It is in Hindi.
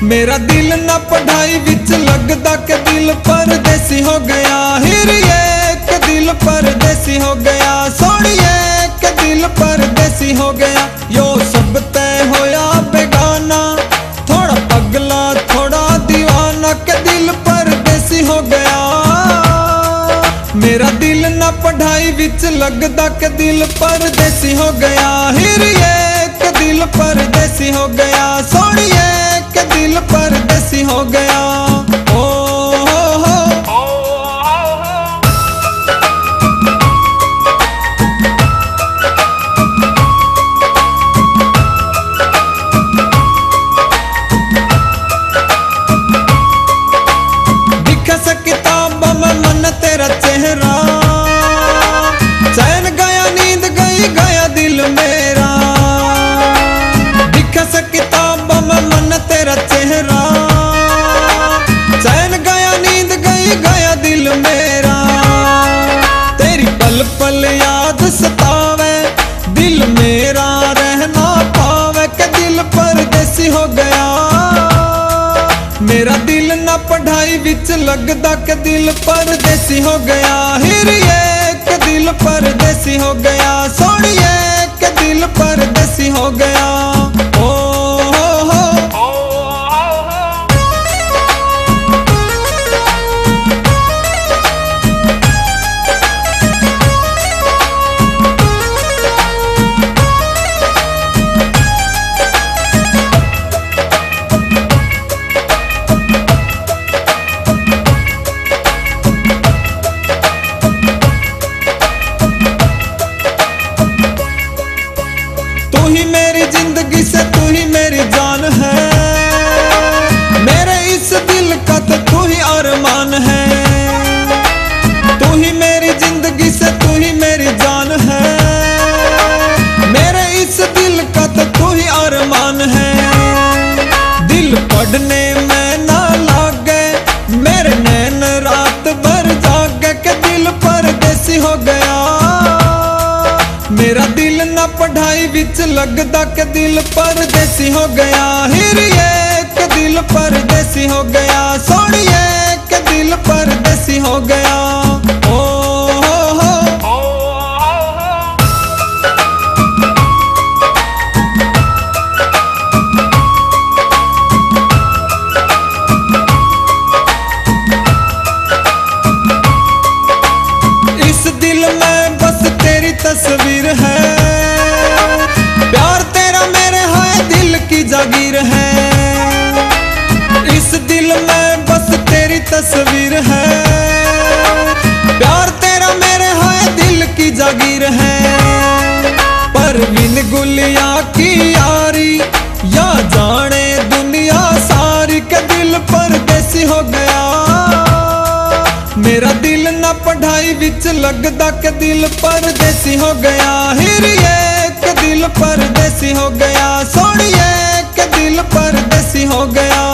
मेरा दिल ना पढ़ाई विच लगदा के दिल परदेसी हो गया। हिरिए के दिल परदेसी हो गया, सोनिए के दिल परदेसी हो गया। यो सब तय होया बेगाना, थोड़ा पगला थोड़ा दीवाना के दिल परदेसी हो गया। मेरा दिल ना पढ़ाई विच लगदा के दिल परदेसी हो गया। हिरिए के दिल परदेसी हो गया, सोनिए के दिल परदेसी हो गया। ओ हो दिखा सा किताब में मन तेरा चेहरा, चैन गया नींद गई गया दिल मेरा। दिखा सा किताब में मन तेरा चेहरा, चैन गया नींद गई गया दिल मेरा। तेरी पल पल याद सतावे, दिल मेरा रहना पावे के दिल परदेसी हो गया। मेरा दिल ना पढ़ाई विच लगदा के दिल परदेसी हो गया। हिरिए के दिल परदेसी हो गया, सोनिए के दिल परदेसी हो गया। ओ तू ही मेरी जिंदगी से तू ही मेरी जान है, मेरे इस दिल का तो तू ही अरमान है। तू ही मेरी जिंदगी से तू ही मेरी जान है, मेरे इस दिल का तो तू ही अरमान है। दिल पढ़ने में ना लागे, मेरे नैन रात भर जागे के दिल परदेसी हो गया। मेरा दिल ना पढ़ाई विच लगदा के दिल परदेसी हो गया। हिरिए के दिल परदेसी हो गया, सोनिए के दिल परदेसी हो गया। ओ इस दिल में बस तेरी तस्वीर है, प्यार तेरा मेरे है दिल की जागीर है। इस दिल में बस तेरी तस्वीर है, प्यार तेरा मेरे है दिल की जागीर है। परवीन गुलिया की यारी या जाने दुनिया सारी के दिल परदेसी हो गया। मेरा दिल ना पढ़ाई विच लगदा के दिल परदेसी हो गया। हिरिए के दिल परदेसी हो गया, सोनिए के दिल परदेसी हो गया।